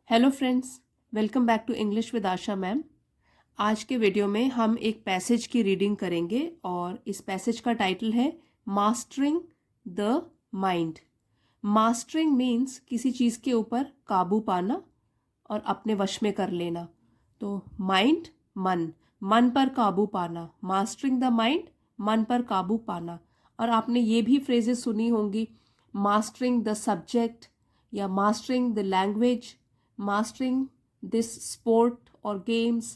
Hello friends, welcome back to English with Asha ma'am. आज के video में हम एक पैसेज की रीडिंग करेंगे और इस पैसेज का टाइटल है mastering the mind. Mastering means किसी चीज़ के ऊपर काबू पाना और अपने वश में कर लेना। तो माइंड मन, मन पर काबू पाना, मास्टरिंग द माइंड, मन पर काबू पाना। और आपने ये भी फ्रेजेस सुनी होंगी, मास्टरिंग द सब्जेक्ट या mastering the language, mastering this sport और गेम्स।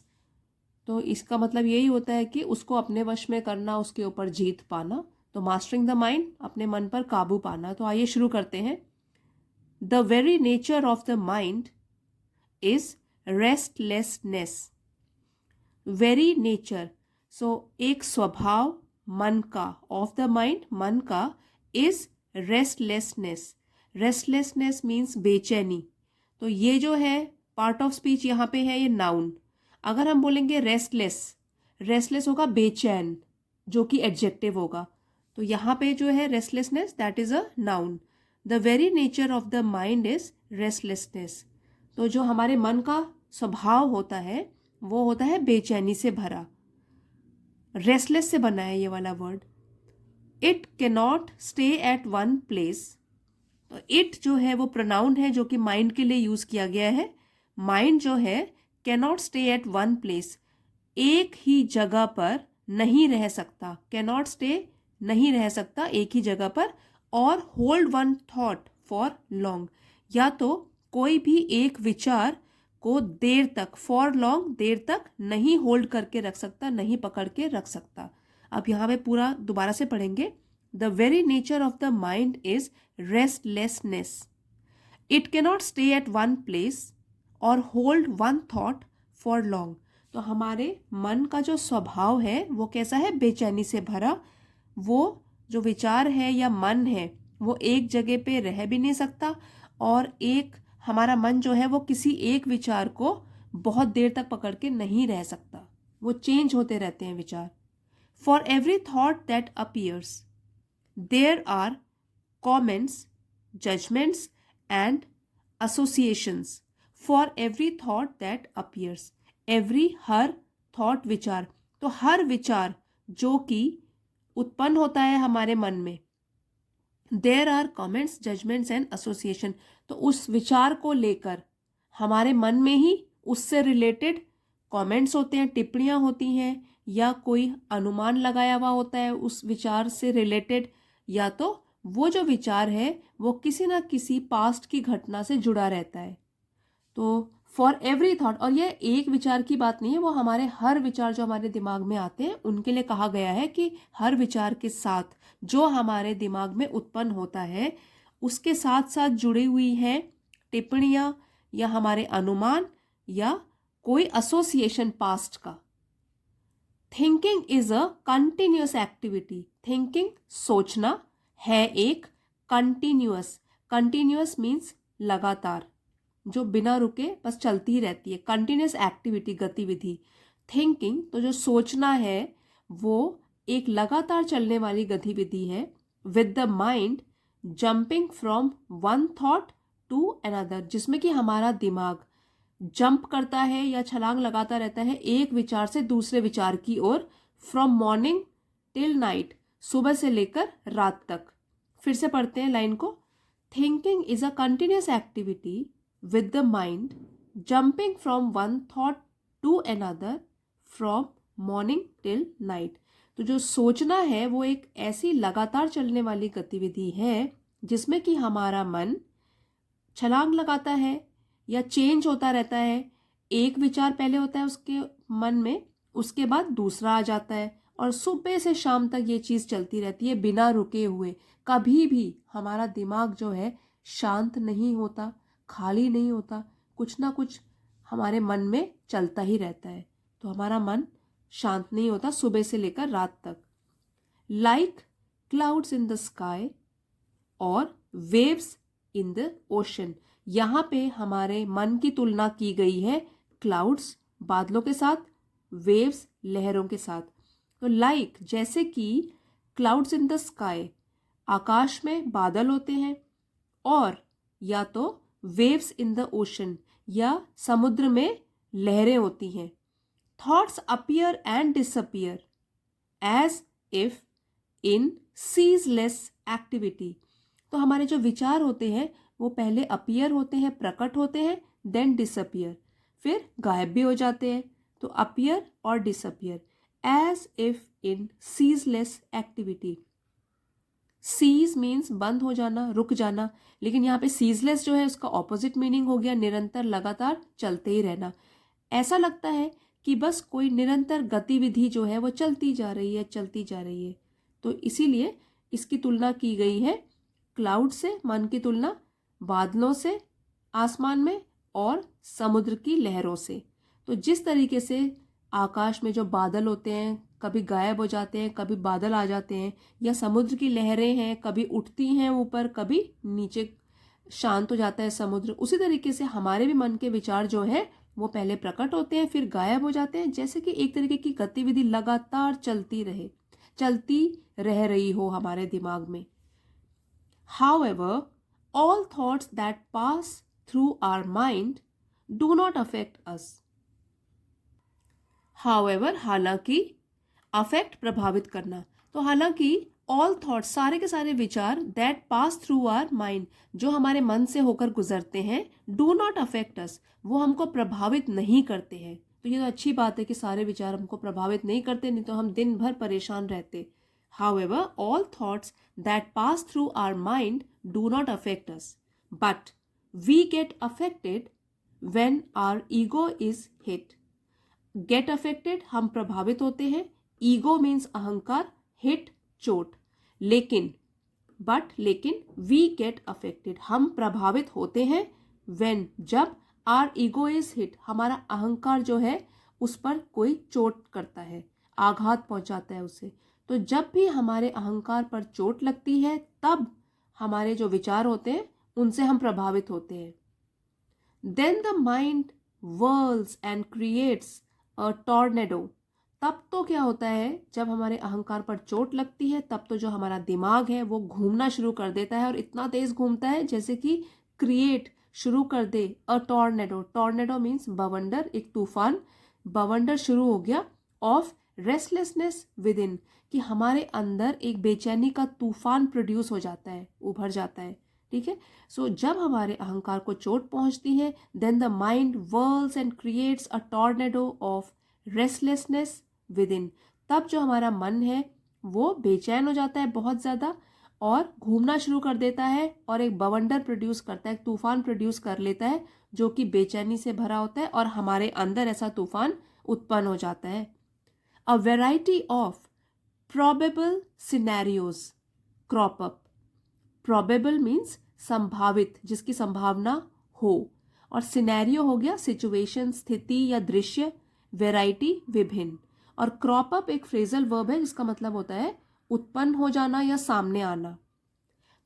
तो इसका मतलब यही होता है कि उसको अपने वश में करना, उसके ऊपर जीत पाना। तो मास्टरिंग द माइंड, अपने मन पर काबू पाना। तो आइए शुरू करते हैं। The very nature of the mind is restlessness. Very nature, so एक स्वभाव मन का, ऑफ द माइंड मन का, इज रेस्टलेसनेस। रेस्टलेसनेस मीन्स बेचैनी। तो ये जो है पार्ट ऑफ स्पीच यहाँ पे है, ये नाउन। अगर हम बोलेंगे रेस्टलेस, रेस्टलेस होगा बेचैन, जो कि एडजेक्टिव होगा। तो यहाँ पे जो है restlessness, that is a noun. The very nature of the mind is restlessness. तो जो हमारे मन का स्वभाव होता है वो होता है बेचैनी से भरा। रेस्टलेस से बना है ये वाला word. It cannot stay at one place. तो इट जो है वो प्रोनाउन है जो कि माइंड के लिए यूज किया गया है। माइंड जो है cannot stay at one place, एक ही जगह पर नहीं रह सकता। कैनॉट स्टे, नहीं रह सकता एक ही जगह पर। और hold one thought for long, या तो कोई भी एक विचार को देर तक, फॉर लॉन्ग, देर तक नहीं होल्ड करके रख सकता, नहीं पकड़ के रख सकता। अब यहाँ पे पूरा दोबारा से पढ़ेंगे। The very nature of the mind is restlessness. It cannot stay at one place और hold one thought for long. तो हमारे मन का जो स्वभाव है वो कैसा है? बेचैनी से भरा। वो जो विचार है या मन है वो एक जगह पे रह भी नहीं सकता, और एक हमारा मन जो है वो किसी एक विचार को बहुत देर तक पकड़ के नहीं रह सकता, वो चेंज होते रहते हैं विचार। For every thought that appears there are comments, judgements and associations। For every thought that appears, every हर, थॉट विचार। तो हर विचार जो कि उत्पन्न होता है हमारे मन में, there are comments, judgements and association. तो उस विचार को लेकर हमारे मन में ही उससे रिलेटेड कमेंट्स होते हैं, टिप्पणियां होती हैं, या कोई अनुमान लगाया हुआ होता है उस विचार से रिलेटेड, या तो वो जो विचार है वो किसी ना किसी पास्ट की घटना से जुड़ा रहता है। तो फॉर एवरी थॉट, और ये एक विचार की बात नहीं है, वो हमारे हर विचार जो हमारे दिमाग में आते हैं उनके लिए कहा गया है कि हर विचार के साथ जो हमारे दिमाग में उत्पन्न होता है उसके साथ साथ जुड़ी हुई है टिप्पणियां या हमारे अनुमान या कोई एसोसिएशन पास्ट का। Thinking is a continuous activity. Thinking, सोचना, है एक कंटिन्यूअस। कंटिन्यूअस मीन्स लगातार, जो बिना रुके बस चलती ही रहती है, कंटिन्यूअस एक्टिविटी, गतिविधि। थिंकिंग, तो जो सोचना है वो एक लगातार चलने वाली गतिविधि है। With the mind jumping from one thought to another, जिसमें कि हमारा दिमाग जंप करता है या छलांग लगाता रहता है एक विचार से दूसरे विचार की ओर। फ्रॉम मॉर्निंग टिल नाइट, सुबह से लेकर रात तक। फिर से पढ़ते हैं लाइन को। Thinking is a continuous activity with the mind jumping from one thought to another from morning till night। तो जो सोचना है वो एक ऐसी लगातार चलने वाली गतिविधि है जिसमें कि हमारा मन छलांग लगाता है या चेंज होता रहता है। एक विचार पहले होता है उसके मन में, उसके बाद दूसरा आ जाता है, और सुबह से शाम तक ये चीज़ चलती रहती है बिना रुके हुए। कभी भी हमारा दिमाग जो है शांत नहीं होता, खाली नहीं होता, कुछ ना कुछ हमारे मन में चलता ही रहता है। तो हमारा मन शांत नहीं होता सुबह से लेकर रात तक। Like clouds in the sky और वेव्स इन द ओशन। यहाँ पे हमारे मन की तुलना की गई है क्लाउड्स, बादलों के साथ, वेव्स, लहरों के साथ। तो लाइक, जैसे कि क्लाउड्स इन द स्काई, आकाश में बादल होते हैं, और या तो वेव्स इन द ओशन, या समुद्र में लहरें होती हैं। Thoughts appear and disappear as if in ceaseless activity. तो हमारे जो विचार होते हैं वो पहले अपीयर होते हैं, प्रकट होते हैं, देन डिसअपीयर, फिर गायब भी हो जाते हैं। तो अपीयर और disappear as if in ceaseless activity. Cease means बंद हो जाना, रुक जाना, लेकिन यहाँ पे सीजलेस जो है उसका ऑपोजिट मीनिंग हो गया निरंतर, लगातार चलते ही रहना। ऐसा लगता है कि बस कोई निरंतर गतिविधि जो है वो चलती जा रही है, चलती जा रही है। तो इसीलिए इसकी तुलना की गई है क्लाउड से, मन की तुलना बादलों से आसमान में और समुद्र की लहरों से। तो जिस तरीके से आकाश में जो बादल होते हैं कभी गायब हो जाते हैं, कभी बादल आ जाते हैं, या समुद्र की लहरें हैं कभी उठती हैं ऊपर, कभी नीचे शांत हो जाता है समुद्र, उसी तरीके से हमारे भी मन के विचार जो है वो पहले प्रकट होते हैं फिर गायब हो जाते हैं, जैसे कि एक तरीके की गतिविधि लगातार चलती रह रही हो हमारे दिमाग में। However, all thoughts that pass through our mind do not affect us. However, हालांकि, अफेक्ट प्रभावित करना, तो हालांकि ऑल थॉट्स सारे के सारे विचार that pass through our mind जो हमारे मन से होकर गुजरते हैं, डू नॉट अफेक्ट अस, वो हमको प्रभावित नहीं करते हैं। तो ये तो अच्छी बात है कि सारे विचार हमको प्रभावित नहीं करते, नहीं तो हम दिन भर परेशान रहते। However, all thoughts that pass through our mind do not affect us, but we get affected when our ego is hit. Get affected हम प्रभावित होते हैं, ईगो मीन्स अहंकार, हिट चोट, लेकिन वी गेट अफेक्टेड हम प्रभावित होते हैं, व्हेन जब आर ईगो इज हिट हमारा अहंकार जो है उस पर कोई चोट करता है, आघात पहुंचाता है उसे। तो जब भी हमारे अहंकार पर चोट लगती है तब हमारे जो विचार होते हैं उनसे हम प्रभावित होते हैं। Then the mind whirls and creates a tornado. तब तो क्या होता है, जब हमारे अहंकार पर चोट लगती है तब तो जो हमारा दिमाग है वो घूमना शुरू कर देता है, और इतना तेज घूमता है जैसे कि क्रिएट शुरू कर दे अ टॉर्नेडो। टॉर्नेडो मीन्स बवंडर, एक तूफान, बवंडर शुरू हो गया ऑफ रेस्टलेसनेस विद इन, कि हमारे अंदर एक बेचैनी का तूफान प्रोड्यूस हो जाता है, उभर जाता है। ठीक है, सो जब हमारे अहंकार को चोट पहुंचती है, then the mind whirls and creates a tornado of restlessness within. तब जो हमारा मन है वो बेचैन हो जाता है बहुत ज़्यादा और घूमना शुरू कर देता है, और एक बवंडर प्रोड्यूस करता है, एक तूफान प्रोड्यूस कर लेता है जो कि बेचैनी से भरा होता है, और हमारे अंदर ऐसा तूफान उत्पन्न हो जाता है। A variety of probable scenarios crop up. Probable means संभावित, जिसकी संभावना हो, और सिनेरियो हो गया सिचुएशन, स्थिति या दृश्य, वेराइटी विभिन्न, और क्रॉप अप एक फ्रेजल वर्ब है जिसका मतलब होता है उत्पन्न हो जाना या सामने आना।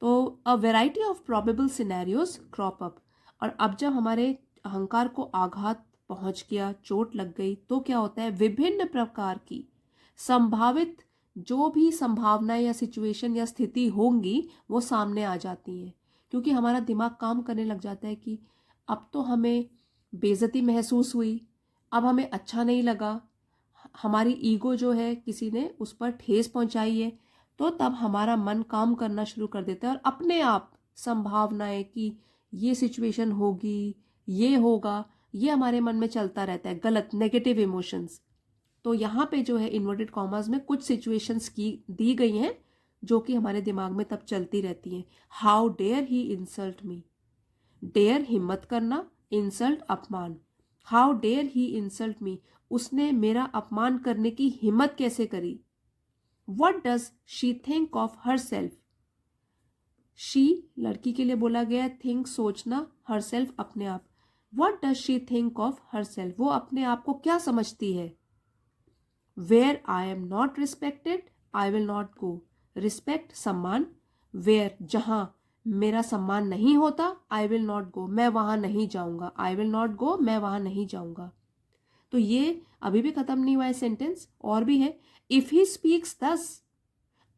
तो a variety of probable scenarios crop up. और अब जब हमारे अहंकार को आघात पहुंच गया, चोट लग गई, तो क्या होता है, विभिन्न प्रकार की संभावित जो भी संभावना या सिचुएशन या स्थिति होंगी वो सामने आ जाती हैं, क्योंकि हमारा दिमाग काम करने लग जाता है कि अब तो हमें बेइज्जती महसूस हुई, अब हमें अच्छा नहीं लगा, हमारी ईगो जो है किसी ने उस पर ठेस पहुंचाई है, तो तब हमारा मन काम करना शुरू कर देता है, और अपने आप संभावनाएं कि ये सिचुएशन होगी, ये होगा, ये हमारे मन में चलता रहता है, गलत नेगेटिव इमोशंस। तो यहाँ पे जो है इन्वर्टेड कॉमर्स में कुछ सिचुएशंस की दी गई हैं जो कि हमारे दिमाग में तब चलती रहती हैं। How dare he insult me, dare हिम्मत करना, इंसल्ट अपमान। How dare he insult me, उसने मेरा अपमान करने की हिम्मत कैसे करी। What does she think of herself, she लड़की के लिए बोला गया, थिंक सोचना, हर सेल्फ अपने आप। What does she think of herself, वो अपने आप को क्या समझती है। Where I am not respected I will not go, respect सम्मान, वेयर जहाँ मेरा सम्मान नहीं होता, आई विल नॉट गो मैं वहाँ नहीं जाऊँगा, आई विल नॉट गो मैं वहाँ नहीं जाऊँगा। तो ये अभी भी खत्म नहीं हुआ है सेंटेंस, और भी है। If he speaks thus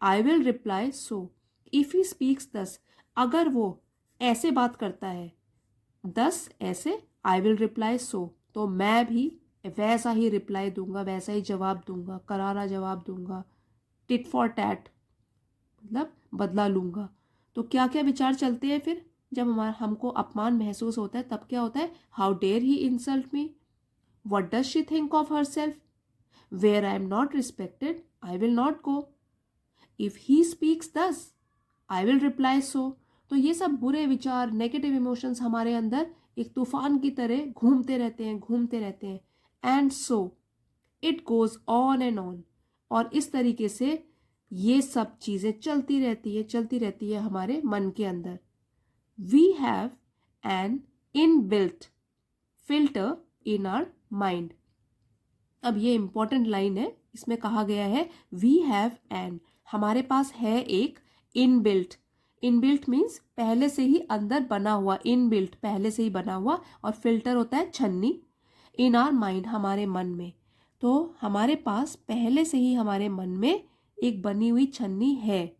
I will reply so, if he speaks दस, अगर वो ऐसे बात करता है दस ऐसे, आई विल रिप्लाई सो, तो मैं भी वैसा ही रिप्लाई दूंगा, वैसा ही जवाब दूंगा, करारा जवाब दूंगा। टिट फॉर टैट मतलब बदला लूंगा। तो क्या क्या विचार चलते हैं फिर जब हमको अपमान महसूस होता है, तब क्या होता है? How dare he insult me, what does she think of herself, where I am not respected I will not go, if he speaks thus I will reply so. तो ये सब बुरे विचार, नेगेटिव इमोशंस हमारे अंदर एक तूफान की तरह घूमते रहते हैं, घूमते रहते हैं। And so it goes on and on. और इस तरीके से ये सब चीज़ें चलती रहती है हमारे मन के अंदर। We have an inbuilt filter in our mind. अब ये इंपॉर्टेंट लाइन है, इसमें कहा गया है वी हैव एन, हमारे पास है एक इनबिल्ट। इनबिल्ट मीन्स पहले से ही अंदर बना हुआ, इनबिल्ट पहले से ही बना हुआ, और फिल्टर होता है छन्नी। इन आवर माइंड हमारे मन में, तो हमारे पास पहले से ही हमारे मन में एक बनी हुई छन्नी है,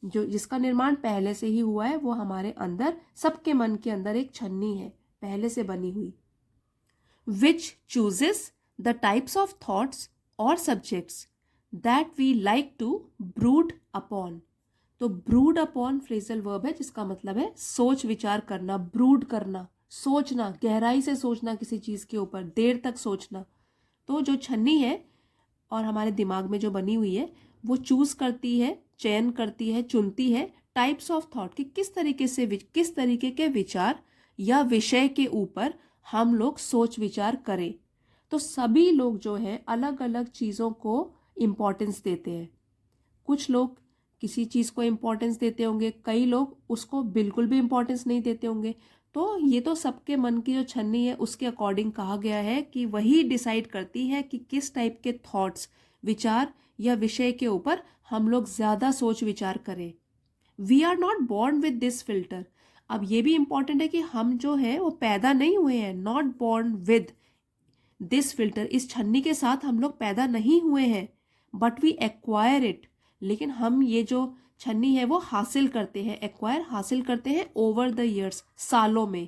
जो जिसका निर्माण पहले से ही हुआ है। वो हमारे अंदर, सबके मन के अंदर एक छन्नी है पहले से बनी हुई, which chooses the types of thoughts और subjects that we like to brood upon. तो ब्रूड अपॉन फ्रेजल वर्ब है, जिसका मतलब है सोच विचार करना, ब्रूड करना, सोचना, गहराई से सोचना किसी चीज के ऊपर, देर तक सोचना। तो जो छन्नी है और हमारे दिमाग में जो बनी हुई है, वो चूज करती है, चयन करती है, चुनती है टाइप्स ऑफ थॉट कि किस तरीके के विचार या विषय के ऊपर हम लोग सोच विचार करें। तो सभी लोग जो है अलग अलग चीज़ों को इम्पोर्टेंस देते हैं। कुछ लोग किसी चीज़ को इम्पोर्टेंस देते होंगे, कई लोग उसको बिल्कुल भी इम्पोर्टेंस नहीं देते होंगे। तो ये तो सबके मन की जो छन्नी है उसके अकॉर्डिंग कहा गया है कि वही डिसाइड करती है कि किस टाइप के थॉट्स, विचार या विषय के ऊपर हम लोग ज़्यादा सोच विचार करें। We are not born with this filter. अब ये भी इंपॉर्टेंट है कि हम जो है वो पैदा नहीं हुए हैं, not born with this filter, इस छन्नी के साथ हम लोग पैदा नहीं हुए हैं, बट वी एक्वायर इट। लेकिन हम ये जो छन्नी है वो हासिल करते हैं, एक्वायर हासिल करते हैं ओवर द ईयर्स, सालों में।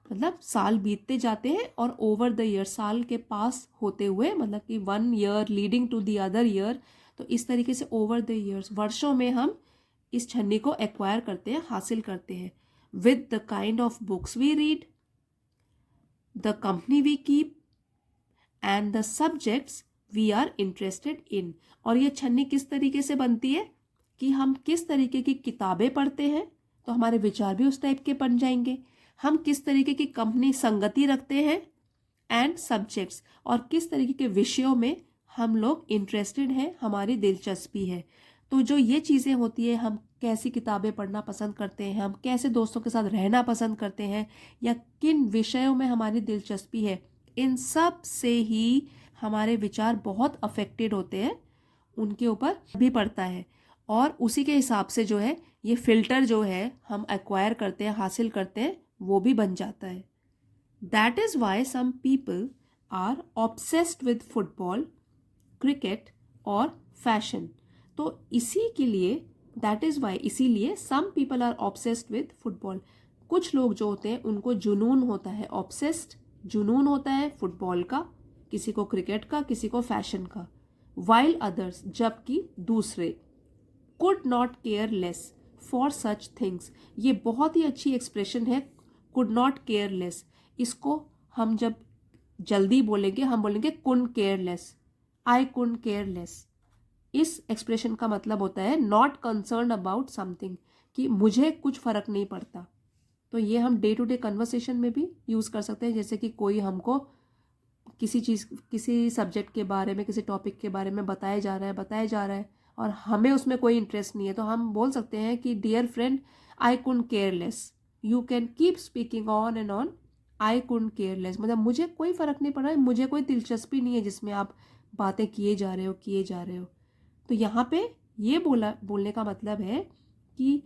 मतलब साल बीतते जाते हैं और ओवर द ईयर, साल के पास होते हुए, मतलब कि 1 year leading to the other year. तो इस तरीके से ओवर द ईयर्स, वर्षों में हम इस छन्नी को एक्वायर करते हैं, हासिल करते हैं। With the kind of books we read, the company we keep and the subjects we are interested in. और ये छन्नी किस तरीके से बनती है कि हम किस तरीके की किताबें पढ़ते हैं, तो हमारे विचार भी उस टाइप के बन जाएंगे। हम किस तरीके की कंपनी, संगति रखते हैं, एंड सब्जेक्ट्स, और किस तरीके के विषयों में हम लोग इंटरेस्टेड हैं, हमारी दिलचस्पी है। तो जो ये चीज़ें होती है, हम कैसी किताबें पढ़ना पसंद करते हैं, हम कैसे दोस्तों के साथ रहना पसंद करते हैं, या किन विषयों में हमारी दिलचस्पी है, इन सब से ही हमारे विचार बहुत अफेक्टेड होते हैं, उनके ऊपर भी पड़ता है। और उसी के हिसाब से जो है ये फिल्टर जो है हम एक्वायर करते हैं, हासिल करते हैं, वो भी बन जाता है। That is why some people are obsessed with football, cricket और फैशन। तो इसी के लिए, दैट इज़ वाई, इसीलिए some people are obsessed with football. कुछ लोग जो होते हैं उनको जुनून होता है, ऑब्सेस्ड जुनून होता है फुटबॉल का, किसी को क्रिकेट का, किसी को फैशन का। वाइल अदर्स, जबकि दूसरे, could not care less for such things. ये बहुत ही अच्छी एक्सप्रेशन है, कुड नॉट केयर लेस। इसको हम जब जल्दी बोलेंगे, हम बोलेंगे could care less, I could care less. इस एक्सप्रेशन का मतलब होता है नॉट कंसर्न अबाउट समथिंग, कि मुझे कुछ फर्क नहीं पड़ता। तो ये हम डे टू डे कन्वर्सेशन में भी यूज़ कर सकते हैं। जैसे कि कोई हमको किसी चीज़, किसी सब्जेक्ट के बारे में, किसी टॉपिक के बारे में बताया जा रहा है और हमें उसमें कोई इंटरेस्ट नहीं है, तो हम बोल सकते हैं कि dear friend, I could care less, you can keep speaking on and on, I could care less. मतलब मुझे कोई फ़र्क नहीं पड़ रहा है, मुझे कोई दिलचस्पी नहीं है जिसमें आप बातें किए जा रहे हो। तो यहाँ पे ये बोलने का मतलब है कि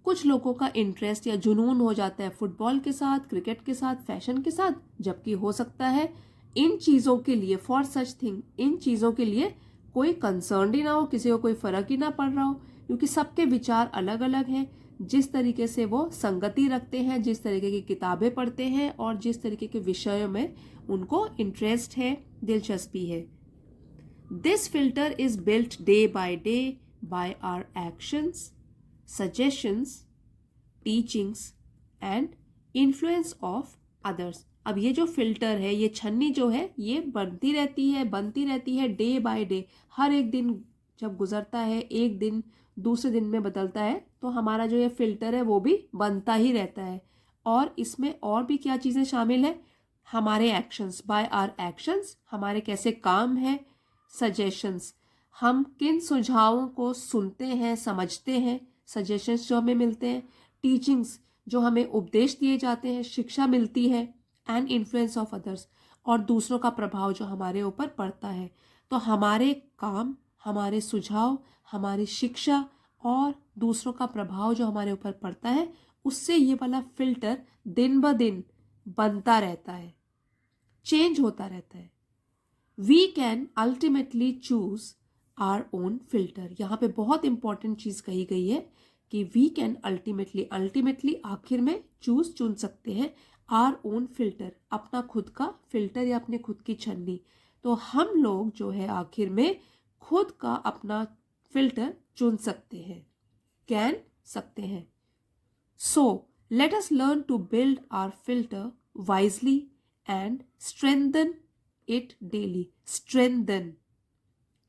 कुछ लोगों का इंटरेस्ट या जुनून हो जाता है फुटबॉल के साथ, क्रिकेट के साथ, फैशन के साथ, जबकि हो सकता है इन चीज़ों के लिए, फॉर सच थिंग, इन चीज़ों के लिए कोई कंसर्न ही ना हो, किसी को कोई फ़र्क ही ना पड़ रहा हो, क्योंकि सबके विचार अलग अलग हैं। जिस तरीके से वो संगति रखते हैं, जिस तरीके की किताबें पढ़ते हैं और जिस तरीके के विषयों में उनको इंटरेस्ट है, दिलचस्पी है। This filter is built day by our actions, suggestions, teachings and influence of others. अब ये जो फिल्टर है, ये छन्नी जो है, ये बनती रहती है डे बाय डे। हर एक दिन जब गुजरता है, एक दिन दूसरे दिन में बदलता है, तो हमारा जो ये फिल्टर है वो भी बनता ही रहता है। और इसमें और भी क्या चीज़ें शामिल है? हमारे एक्शंस, बाय आवर एक्शंस, हमारे कैसे काम है। सजेशंस, हम किन सुझावों को सुनते हैं, समझते हैं, सजेशंस जो हमें मिलते हैं। टीचिंग्स, जो हमें उपदेश दिए जाते हैं, शिक्षा मिलती है। एंड इन्फ्लुएंस ऑफ अदर्स, और दूसरों का प्रभाव जो हमारे ऊपर पड़ता है। तो हमारे काम, हमारे सुझाव, हमारी शिक्षा और दूसरों का प्रभाव जो हमारे ऊपर पड़ता है, उससे ये वाला फिल्टर दिन ब दिन बनता रहता है, चेंज होता रहता है। We can ultimately choose our own filter. यहाँ पे बहुत इंपॉर्टेंट चीज कही गई है कि वी कैन अल्टीमेटली आखिर में चुन सकते हैं आवर ओन फिल्टर, अपना खुद का फिल्टर या अपने खुद की छन्नी। तो हम लोग जो है आखिर में खुद का अपना फिल्टर चुन सकते हैं, कैन सकते हैं। So let us learn to build our filter wisely and strengthen it daily. Strengthen,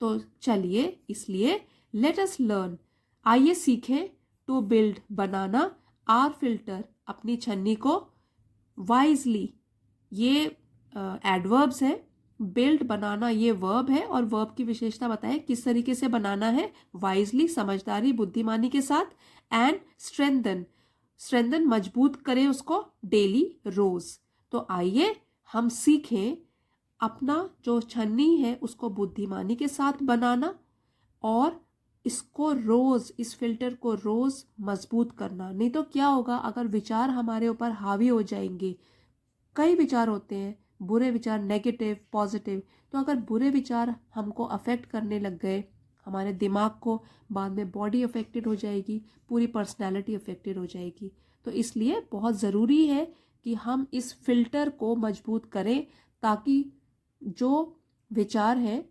तो चलिए इसलिए लेट अस लर्न, आइए सीखें, टू बिल्ड, बनाना, आर फिल्टर, अपनी छन्नी को, वाइजली, ये एडवर्ब्स है, बिल्ड बनाना ये वर्ब है, और वर्ब की विशेषता बताएं किस तरीके से बनाना है। वाइजली, समझदारी, बुद्धिमानी के साथ। एंड स्ट्रेंथन मजबूत करें उसको, डेली, रोज। तो आइए हम सीखें अपना जो छन्नी है उसको बुद्धिमानी के साथ बनाना, और इसको रोज, इस फिल्टर को रोज मजबूत करना। नहीं तो क्या होगा, अगर विचार हमारे ऊपर हावी हो जाएंगे, कई विचार होते हैं, बुरे विचार, नेगेटिव, पॉजिटिव, तो अगर बुरे विचार हमको अफेक्ट करने लग गए, हमारे दिमाग को, बाद में बॉडी अफेक्टेड हो जाएगी, पूरी पर्सनैलिटी अफेक्टेड हो जाएगी। तो इसलिए बहुत ज़रूरी है कि हम इस फिल्टर को मजबूत करें, ताकि जो विचार हैं,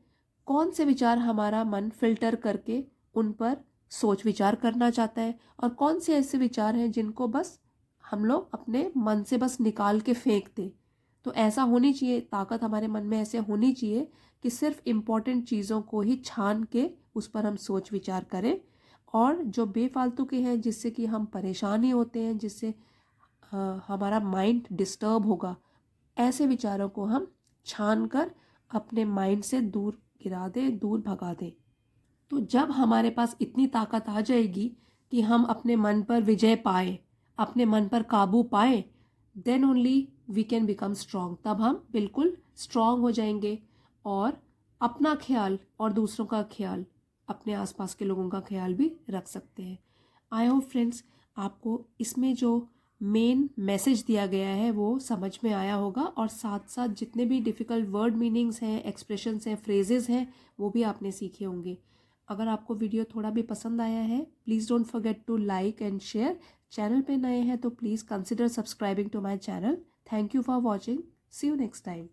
कौन से विचार हमारा मन फिल्टर करके उन पर सोच विचार करना चाहता है, और कौन से ऐसे विचार हैं जिनको बस हम लोग अपने मन से बस निकाल के फेंक दें। तो ऐसा होनी चाहिए, ताकत हमारे मन में ऐसे होनी चाहिए कि सिर्फ इम्पॉर्टेंट चीज़ों को ही छान के उस पर हम सोच विचार करें, और जो बेफालतू के हैं, जिससे कि हम परेशान ही होते हैं, जिससे हमारा माइंड डिस्टर्ब होगा, ऐसे विचारों को हम छान कर अपने माइंड से दूर गिरा दें, दूर भगा दें। तो जब हमारे पास इतनी ताकत आ जाएगी कि हम अपने मन पर विजय पाए, अपने मन पर काबू पाए, then only we can become strong. तब हम बिल्कुल स्ट्रॉन्ग हो जाएंगे, और अपना ख्याल और दूसरों का ख्याल, अपने आसपास के लोगों का ख्याल भी रख सकते हैं। आई होप फ्रेंड्स, आपको इसमें जो मेन मैसेज दिया गया है वो समझ में आया होगा, और साथ साथ जितने भी डिफ़िकल्ट वर्ड मीनिंग्स हैं, एक्सप्रेशंस हैं, फ्रेजेस हैं, वो भी आपने सीखे होंगे। अगर आपको वीडियो थोड़ा भी पसंद आया है, please don't forget to like and share. Channel पे नए हैं तो please consider subscribing to my channel. Thank you for watching. See you next time.